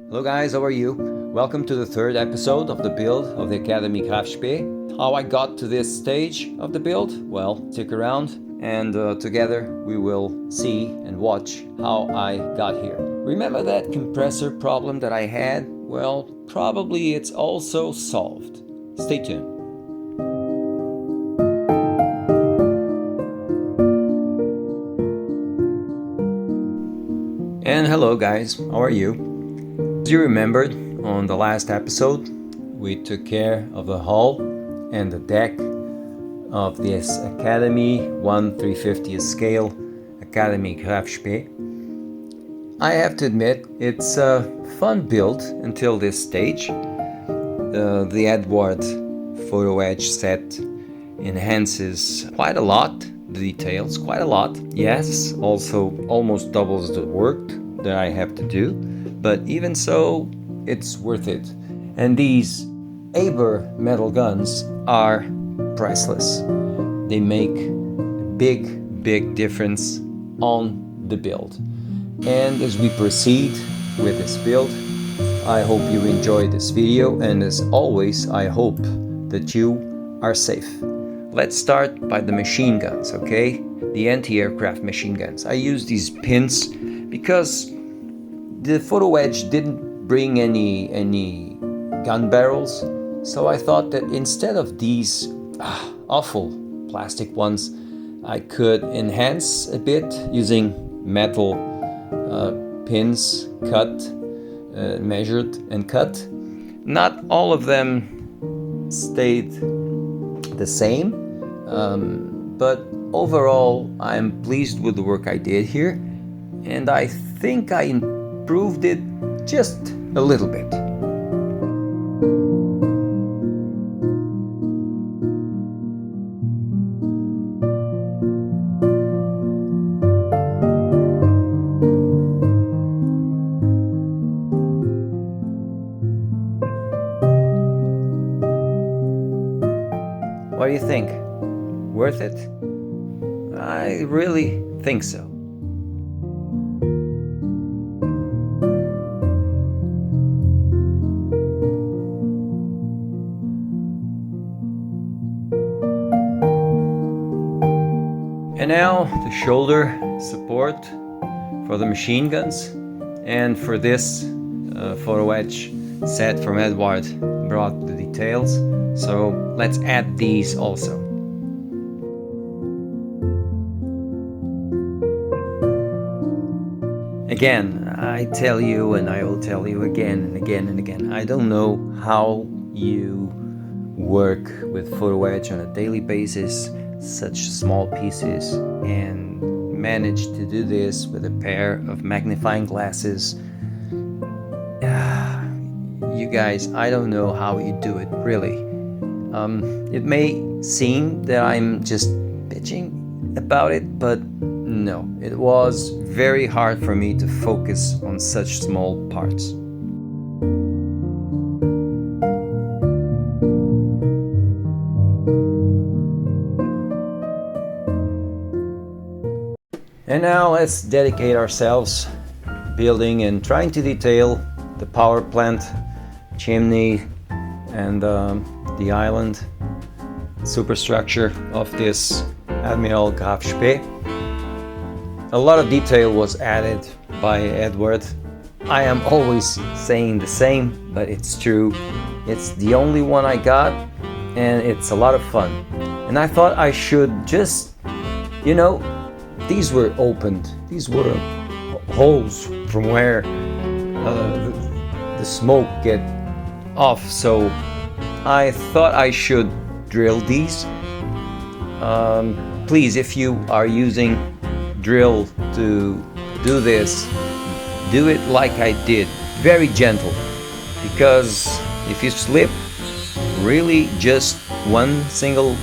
Hello guys, how are you? Welcome to the third episode of the build of the Admiral Graf Spee. How I got to this stage of the build? Well, stick around and together we will see and watch how I got here. Remember that compressor problem that I had? Well, probably it's also solved. Stay tuned. And hello guys, how are you? As you remembered, on the last episode, we took care of the hull and the deck of this Academy 1/350th scale Admiral Graf Spee. I have to admit, it's a fun build until this stage. The Edward photo-etch set enhances quite a lot the details, quite a lot. Yes, also almost doubles the work that I have to do, but even so, it's worth it. And these Aber metal guns are priceless. They make a big difference on the build. And as we proceed with this build, I hope you enjoyed this video, and as always, I hope that you are safe. Let's start by the machine guns, okay? The anti-aircraft machine guns. I use these pins because the photo-etch didn't bring any gun barrels, so I thought that instead of these awful plastic ones, I could enhance a bit using metal pins, cut, measured and cut. Not all of them stayed the same, but overall I'm pleased with the work I did here, and I think I improved it just a little bit. What do you think? Worth it? I really think so. And now the shoulder support for the machine guns, and for this photo-etch set from Edward brought the details. So let's add these also. Again, I tell you, and I will tell you again and again and again, I don't know how you work with photo-etch on a daily basis, such small pieces, and manage to do this with a pair of magnifying glasses. You guys, I don't know how you do it, really. It may seem that I'm just bitching about it, but no, it was very hard for me to focus on such small parts. And now let's dedicate ourselves building and trying to detail the power plant, chimney, and the island superstructure of this Admiral Graf Spee. A lot of detail was added by Edward. I am always saying the same, but it's true. It's the only one I got, and it's a lot of fun. And I thought I should just, these were opened. These were holes from where the smoke get off. So I thought I should drill these. Please, if you are using drill to do this, do it like I did, very gentle, because if you slip really just one single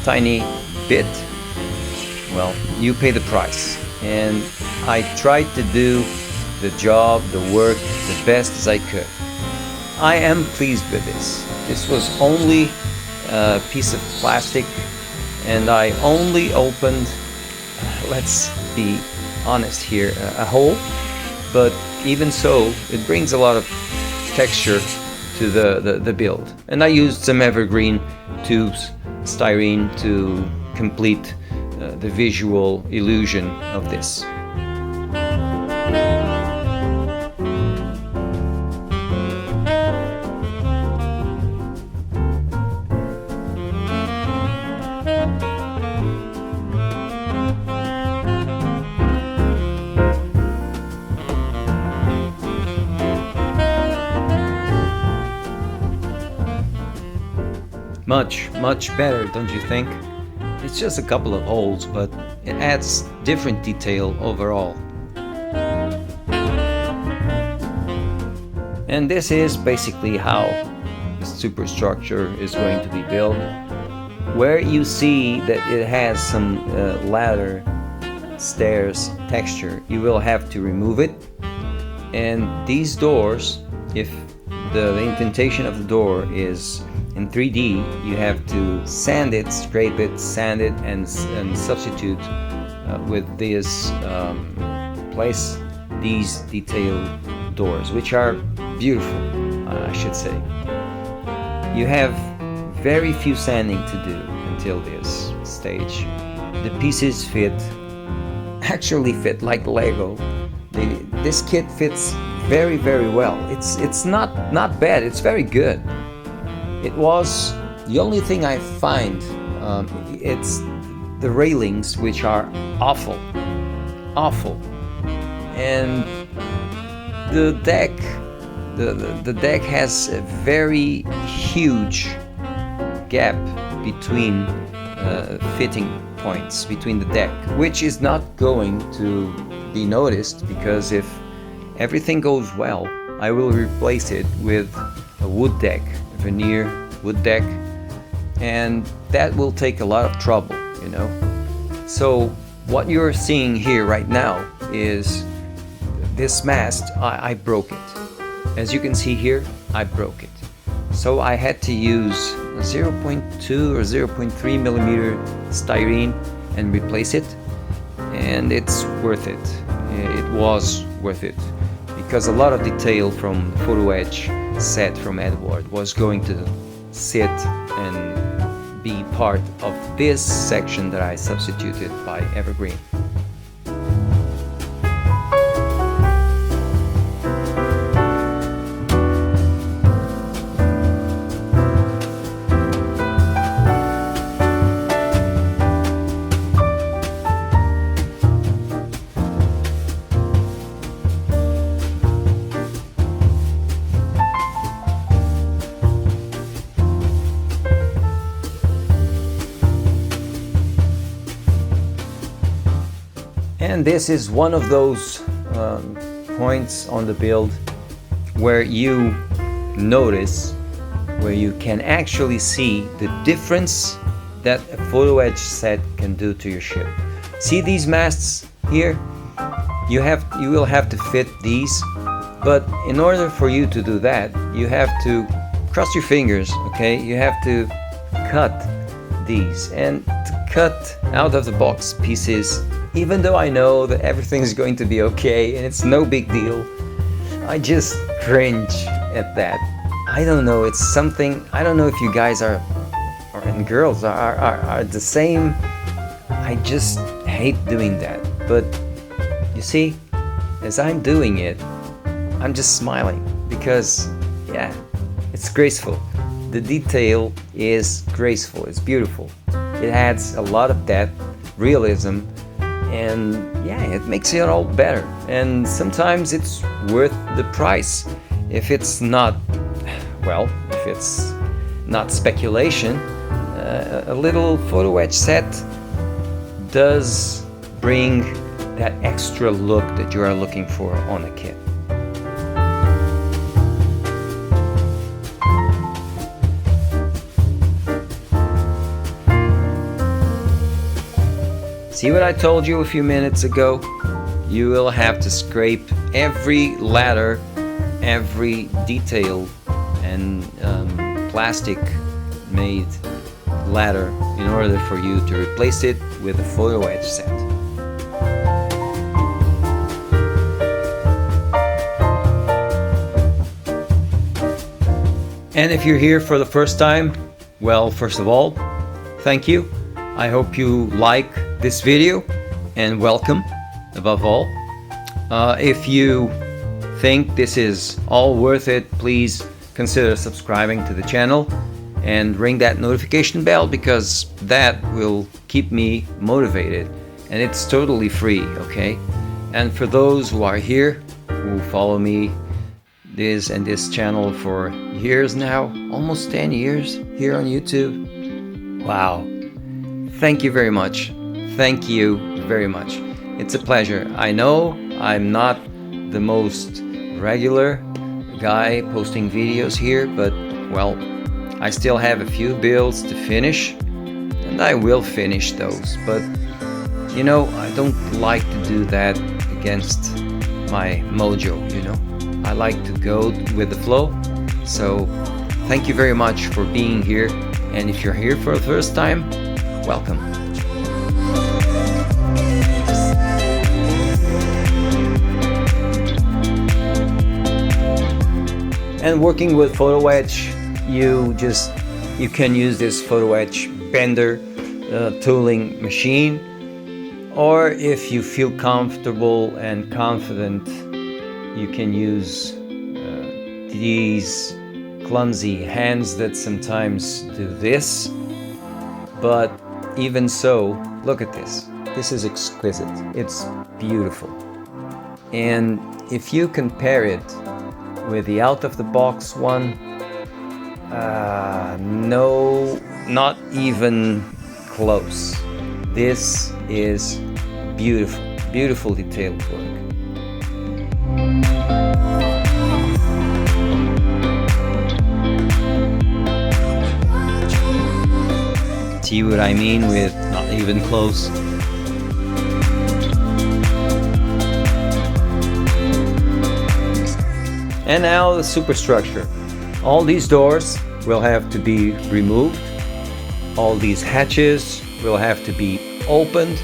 tiny bit, well, you pay the price. And I tried to do the job, the work, the best as I could. I am pleased with this. This was only a piece of plastic, and I only opened, let's be honest here, a hole, but even so, it brings a lot of texture to the build. And I used some evergreen tubes, styrene, to complete the visual illusion of this. Much better, don't you think? It's just a couple of holes, but it adds different detail overall. And this is basically how the superstructure is going to be built. Where you see that it has some ladder, stairs texture, you will have to remove it. And these doors, if the indentation of the door is in 3D, you have to sand it, scrape it, sand it, and substitute with this place these detailed doors, which are beautiful, I should say. You have very few sanding to do until this stage. The pieces actually fit like Lego. This kit fits very well. It's not bad. It's very good. It was the only thing I find. It's the railings, which are awful, and the deck. The deck has a very huge gap between fitting points between the deck, which is not going to be noticed, because if everything goes well, I will replace it with a wood deck, a veneer wood deck, and that will take a lot of trouble, you know. So what you're seeing here right now is this mast. I broke it. As you can see here, I broke it. So I had to use a 0.2 or 0.3 millimeter styrene and replace it, and it's worth it. It was worth it, because a lot of detail from the photo-etch set from Edward was going to sit and be part of this section that I substituted by evergreen. And this is one of those points on the build where you notice, where you can actually see the difference that a photo-etch set can do to your ship. See these masts here? You will have to fit these, but in order for you to do that, you have to cross your fingers, okay? You have to cut these, and to cut out of the box pieces. Even though I know that everything is going to be okay and it's no big deal, I just cringe at that. I don't know, it's something, I don't know if you guys are and girls are the same. I just hate doing that. But you see, as I'm doing it, I'm just smiling, because yeah, it's graceful. The detail is graceful, it's beautiful. It adds a lot of depth, realism, and yeah, it makes it all better. And sometimes it's worth the price. If it's not, well, if it's not speculation, a little photo-etch set does bring that extra look that you are looking for on a kit. See what I told you a few minutes ago? You will have to scrape every ladder, every detail and plastic made ladder in order for you to replace it with a photo-etch set. And if you're here for the first time, well, first of all, thank you. I hope you like this video, and welcome above all. If you think this is all worth it, please consider subscribing to the channel and ring that notification bell, because that will keep me motivated, and it's totally free, okay? And for those who are here, who follow me this channel for years now, almost 10 years here on YouTube, wow, thank you very much. Thank you very much. It's a pleasure. I know I'm not the most regular guy posting videos here, but well, I still have a few builds to finish, and I will finish those. But you know, I don't like to do that against my mojo, you know. I like to go with the flow. So thank you very much for being here, and if you're here for the first time, welcome. And working with photo-etch, you can use this photo-etch bender tooling machine, or if you feel comfortable and confident, you can use these clumsy hands that sometimes do this. But even so, look at this. This is exquisite. It's beautiful. And if you compare it with the out-of-the-box one, no, not even close. This is beautiful, beautiful detailed work. See what I mean with not even close? And now the superstructure. All these doors will have to be removed. All these hatches will have to be opened.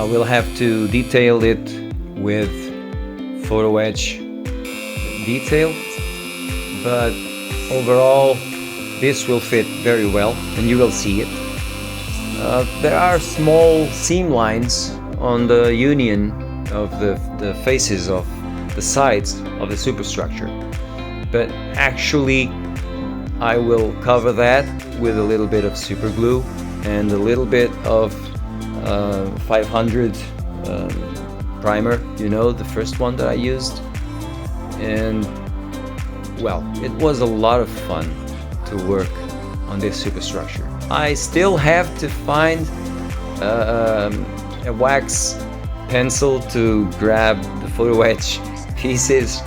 We'll have to detail it with photo-etch detail. But overall, this will fit very well, and you will see it. There are small seam lines on the union of the faces of the sides of the superstructure, but actually I will cover that with a little bit of super glue and a little bit of 500 primer, you know, the first one that I used. And well, it was a lot of fun to work on this superstructure. I still have to find a wax pencil to grab the photo-etch pieces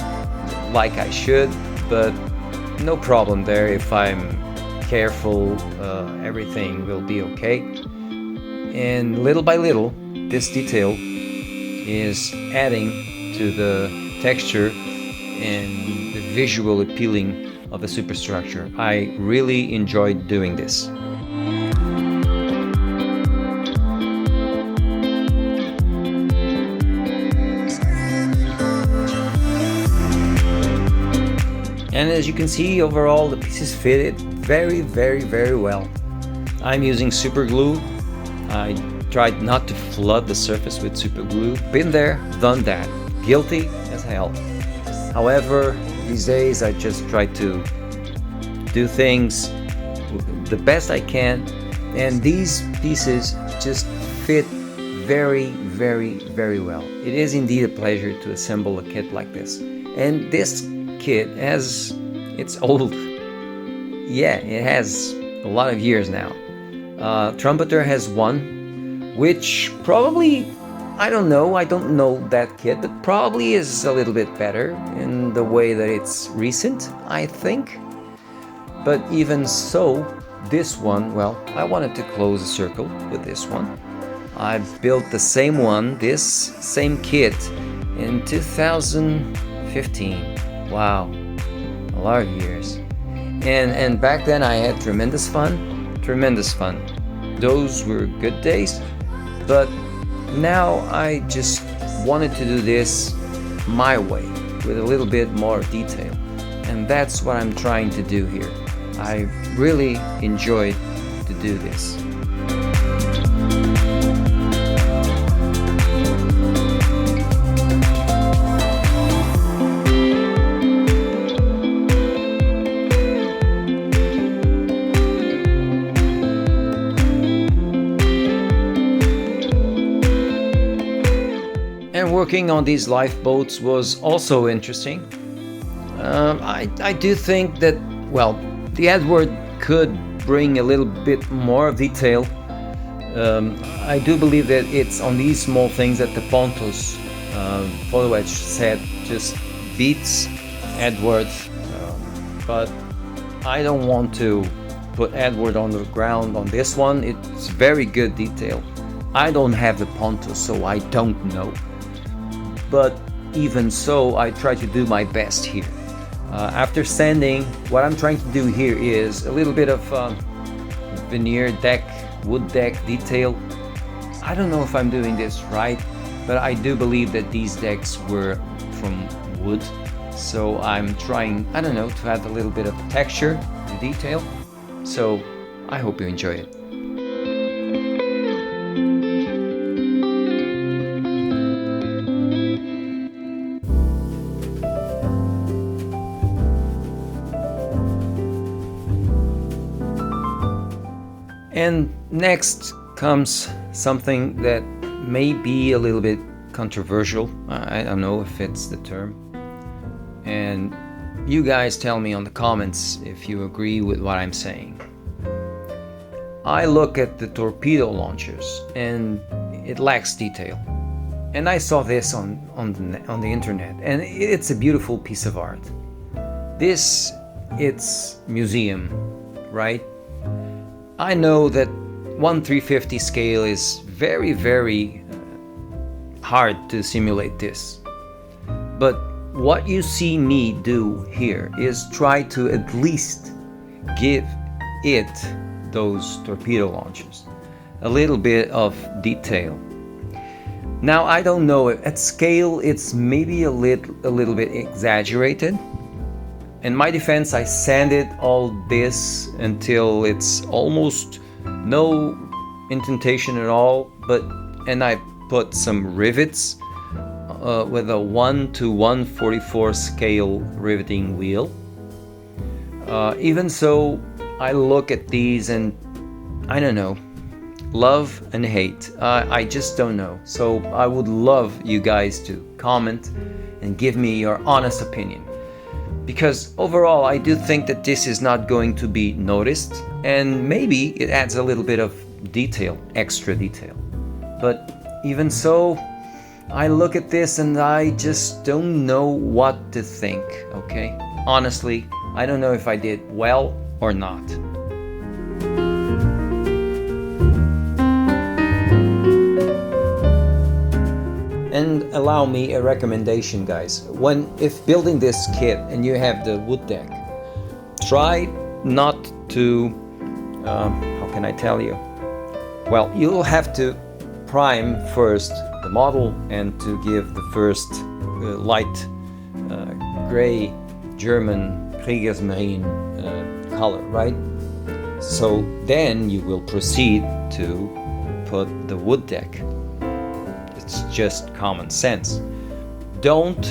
like I should, but no problem there. If I'm careful, everything will be okay. And little by little, this detail is adding to the texture and the visual appealing of the superstructure. I really enjoyed doing this. And as you can see, overall the pieces fitted very, very, very well. I'm using super glue. I tried not to flood the surface with super glue. Been there, done that. Guilty as hell. However, these days I just try to do things the best I can, and these pieces just fit very, very, very well. It is indeed a pleasure to assemble a kit like this. And this kit it's old. Yeah, it has a lot of years now. Trumpeter has one, which probably, I don't know that kit, but probably is a little bit better in the way that it's recent, I think. But even so, this one, well, I wanted to close a circle with this one. I built the same one, this same kit, in 2015. Wow, a lot of years. And back then I had tremendous fun. Those were good days, but now I just wanted to do this my way with a little bit more detail. and that's what I'm trying to do here. I really enjoyed to do this. And working on these lifeboats was also interesting. I do think that, well, the Edward could bring a little bit more of detail. I do believe that it's on these small things that the Pontos photo-etch set just beats Edward, but I don't want to put Edward on the ground on this one. It's very good detail. I don't have the Pontos, so I don't know. But even so, I try to do my best here. After sanding, what I'm trying to do here is a little bit of veneer deck, wood deck detail. I don't know if I'm doing this right, but I do believe that these decks were from wood. So I'm trying, I don't know, to add a little bit of texture and detail. So I hope you enjoy it. And next comes something that may be a little bit controversial. I don't know if it's the term. And you guys tell me on the comments if you agree with what I'm saying. I look at the torpedo launchers and it lacks detail. And I saw this on the internet, and it's a beautiful piece of art. This, it's museum, right? I know that 1/350 scale is very hard to simulate this. But what you see me do here is try to at least give it, those torpedo launchers, a little bit of detail. Now I don't know, at scale it's maybe a little bit exaggerated. In my defense, I sanded all this until it's almost no indentation at all, and I put some rivets with a 1/144 scale riveting wheel. Even so, I look at these and I don't know, love and hate. I just don't know. So I would love you guys to comment and give me your honest opinion. Because overall, I do think that this is not going to be noticed, and maybe it adds a little bit of detail, extra detail. But even so, I look at this and I just don't know what to think, okay? Honestly, I don't know if I did well or not. And allow me a recommendation, guys. If building this kit and you have the wood deck, try not to, how can I tell you? Well, you'll have to prime first the model and to give the first light gray German Kriegsmarine color, right? So then you will proceed to put the wood deck. It's just common sense. Don't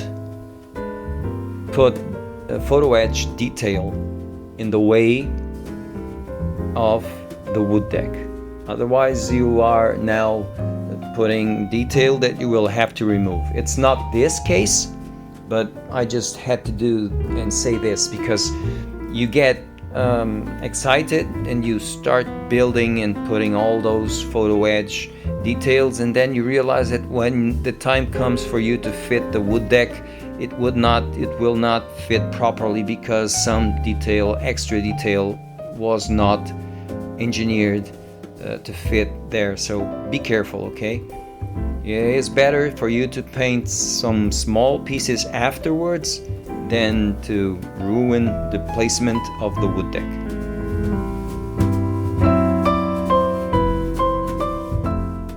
put a photo-etch detail in the way of the wood deck. Otherwise, you are now putting detail that you will have to remove. It's not this case, but I just had to do and say this because you get excited and you start building and putting all those photo-etch details, and then you realize that when the time comes for you to fit the wood deck, it will not fit properly because some detail, extra detail, was not engineered to fit there. So be careful, okay? Yeah, it's better for you to paint some small pieces afterwards than to ruin the placement of the wood deck.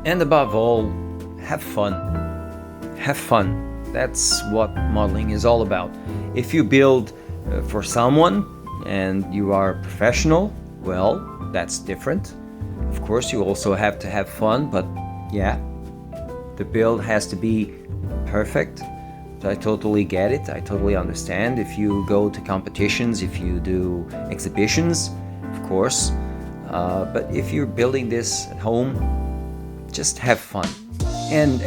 And above all, have fun. Have fun. That's what modeling is all about. If you build for someone and you are a professional, well, that's different. Of course, you also have to have fun, but yeah, the build has to be perfect. I totally get it. I totally understand. If you go to competitions, if you do exhibitions, of course. But if you're building this at home, just have fun. And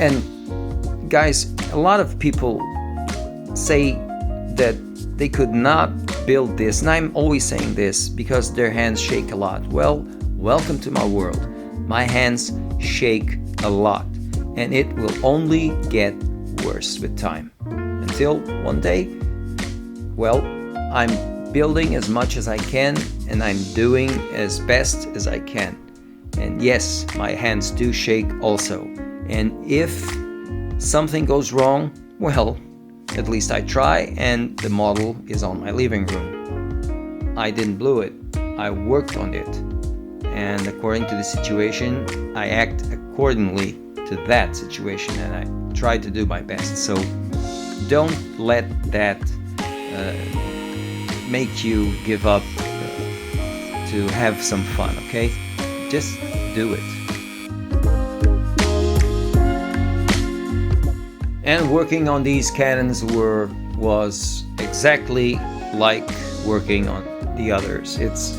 guys, a lot of people say that they could not build this, and I'm always saying this because their hands shake a lot. Well, welcome to my world. My hands shake a lot, and it will only get worse with time. Until one day, well, I'm building as much as I can, and I'm doing as best as I can. And yes, my hands do shake also. And if something goes wrong, well, at least I try, and the model is on my living room. I didn't blow it. I worked on it. And according to the situation, I act accordingly to that situation, and I try to do my best. So don't let that make you give up to have some fun, okay? Just do it. And working on these cannons was exactly like working on the others. It's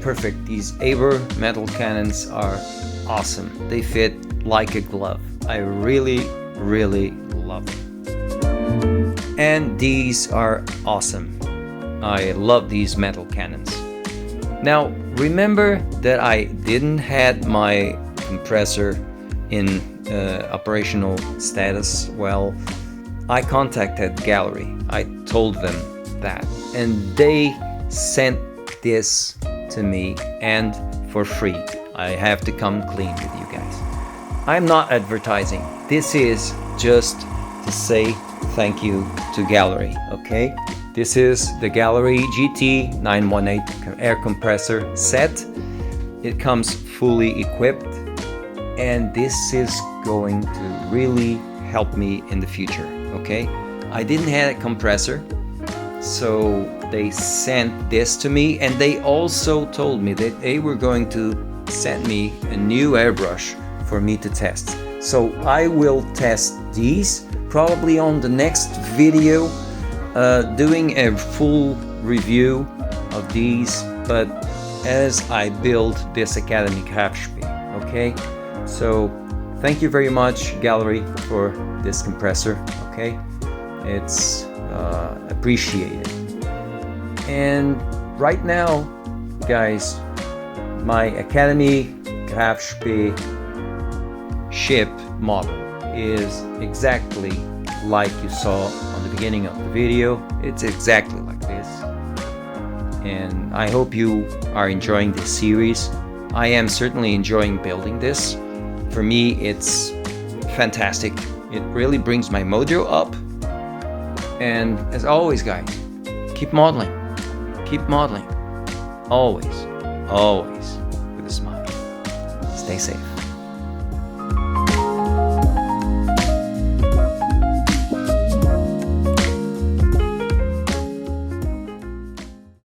perfect. These Aber metal cannons are awesome. They fit like a glove. I really love them. And these are awesome. I love these metal cannons. Now, remember that I didn't had my compressor in operational status. Well, I contacted Gallery. I told them that, and they sent this to me, and for free. I have to come clean with you guys. I'm not advertising. This is just to say thank you to Gallery, okay? This is the Gallery GT918 air compressor set. It comes fully equipped, and this is going to really help me in the future, okay? I didn't have a compressor, so they sent this to me, and they also told me that they were going to send me a new airbrush for me to test. So I will test these probably on the next video, doing a full review of these, but as I build this Admiral Graf Spee, okay? So thank you very much, Gallery, for this compressor, okay? It's appreciated. And right now, guys, my Admiral Graf Spee ship model is exactly like you saw on the beginning of the video. It's exactly like this. And I hope you are enjoying this series. I am certainly enjoying building this. For me, it's fantastic. It really brings my mojo up. And as always, guys, keep modeling. Keep modeling. Always with a smile. Stay safe.